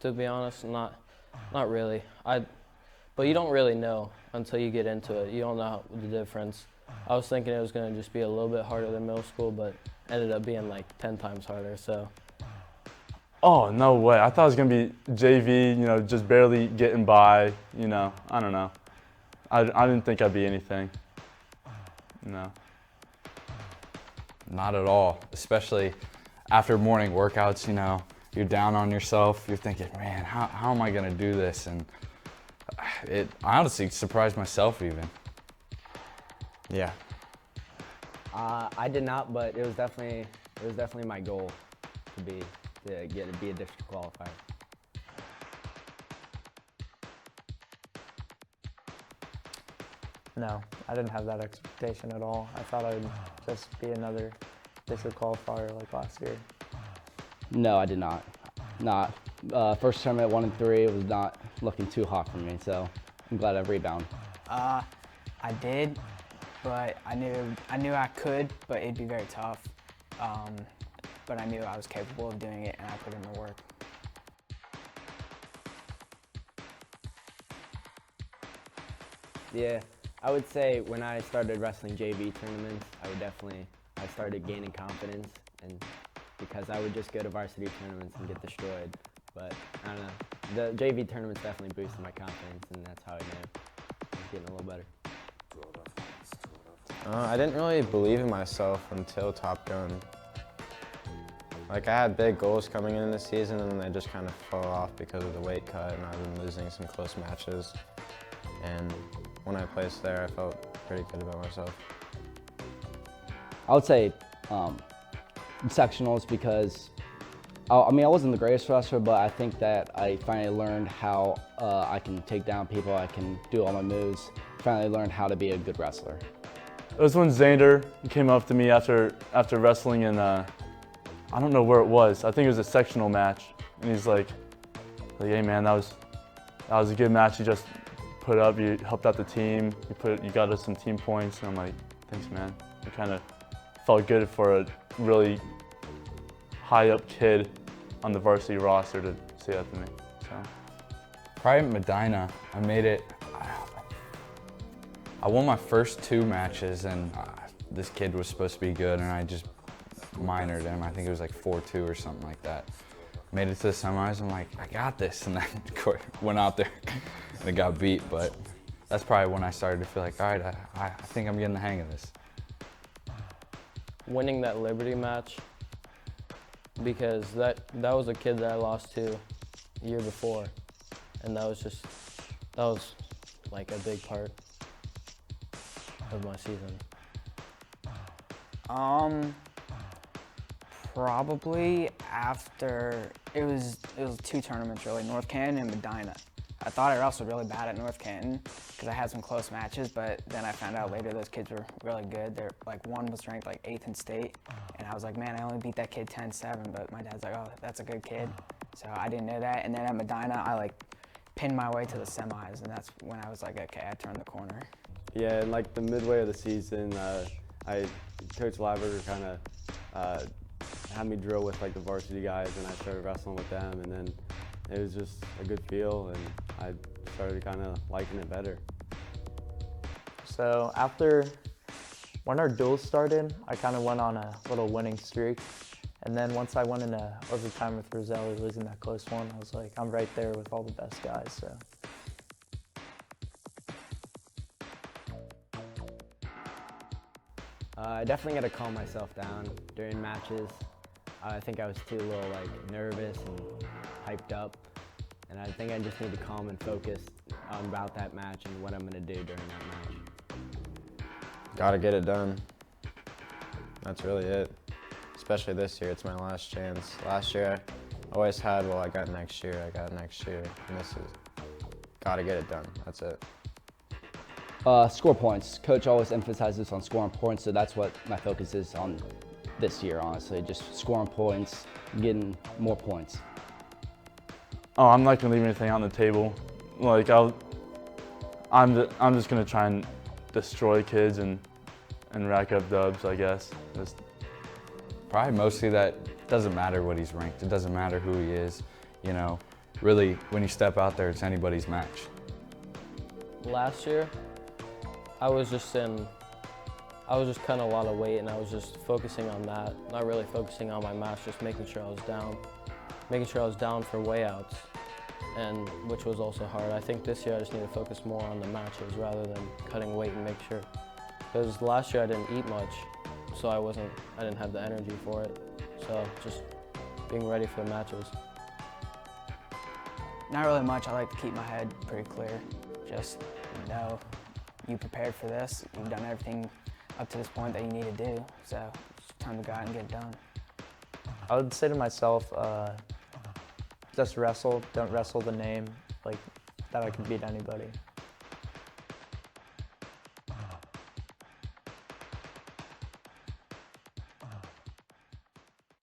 To be honest, not really. But you don't really know until you get into it. You don't know the difference. I was thinking it was going to just be a little bit harder than middle school, but ended up being like 10 times harder. So. Oh, no way. I thought it was going to be JV, just barely getting by, I don't know. I didn't think I'd be anything. No. Not at all, especially after morning workouts, you're down on yourself. You're thinking, man, how am I going to do this? And I honestly surprised myself even. Yeah. I did not, but it was definitely my goal to be a district qualifier. No, I didn't have that expectation at all. I thought I would just be another district qualifier like last year. No, I did not. Not. First tournament, 1 and 3, it was not looking too hot for me, so I'm glad I rebounded. I did, but I knew I could, but it'd be very tough. But I knew I was capable of doing it, and I put in the work. Yeah, I would say when I started wrestling JV tournaments, I started gaining confidence, and because I would just go to varsity tournaments and get destroyed. But I don't know, the JV tournaments definitely boosted my confidence, and that's how I knew I was getting a little better. I didn't really believe in myself until Top Gun. Like, I had big goals coming into the season, and they just kind of fell off because of the weight cut, and I've been losing some close matches. And when I placed there, I felt pretty good about myself. I would say sectionals because, I wasn't the greatest wrestler, but I think that I finally learned how I can take down people, I can do all my moves, finally learned how to be a good wrestler. It was when Xander came up to me after wrestling in, I don't know where it was. I think it was a sectional match. And he's like, hey man, that was a good match you just put up. You helped out the team. You got us some team points. And I'm like, thanks man. It kind of felt good for a really high up kid on the varsity roster to say that to me. So. Probably Medina. I made it. I won my first 2 matches, and this kid was supposed to be good, and I just minored him. I think it was like 4-2 or something like that. Made it to the semis. I'm like, I got this, and then went out there and it got beat. But that's probably when I started to feel like, all right, I think I'm getting the hang of this. Winning that Liberty match, because that was a kid that I lost to the year before, and that was like a big part of my season. Probably after it was 2 tournaments really, North Canton and Medina. I thought I wrestled really bad at North Canton because I had some close matches, but then I found out later those kids were really good. They're like, one was ranked like 8th in state, and I was like, man, I only beat that kid 10-7, but my dad's like, oh, that's a good kid. So I didn't know that, and then at Medina, I like pinned my way to the semis, and that's when I was like, okay, I turned the corner. Yeah, and like the midway of the season, Coach Liverger kind of had me drill with like the varsity guys, and I started wrestling with them, and then it was just a good feel, and I started kind of liking it better. So when our duels started, I kind of went on a little winning streak. And then once I went into overtime with Roselli, losing that close one, I was like, I'm right there with all the best guys. So. I definitely got to calm myself down during matches. I think I was too nervous and hyped up, and I think I just need to calm and focus about that match and what I'm going to do during that match. Gotta get it done. That's really it. Especially this year, it's my last chance. Last year, I always had, I got next year, and this is, gotta get it done, that's it. Score points. Coach always emphasizes on scoring points, so that's what my focus is on this year, honestly. Just scoring points, getting more points. Oh, I'm not gonna leave anything on the table. I'm just gonna try and destroy kids and rack up dubs, I guess. Probably mostly that it doesn't matter what he's ranked. It doesn't matter who he is. really, when you step out there, it's anybody's match. Last year, I was just cutting a lot of weight, and I was just focusing on that, not really focusing on my match, just making sure I was down for weighouts, and which was also hard. I think this year I just need to focus more on the matches rather than cutting weight and make sure. Because last year I didn't eat much, so I didn't have the energy for it. So just being ready for the matches. Not really much. I like to keep my head pretty clear. Just know you prepared for this. You've done everything up to this point that you need to do. So it's time to go out and get it done. I would say to myself, just wrestle. Don't wrestle the name, like that I can beat anybody.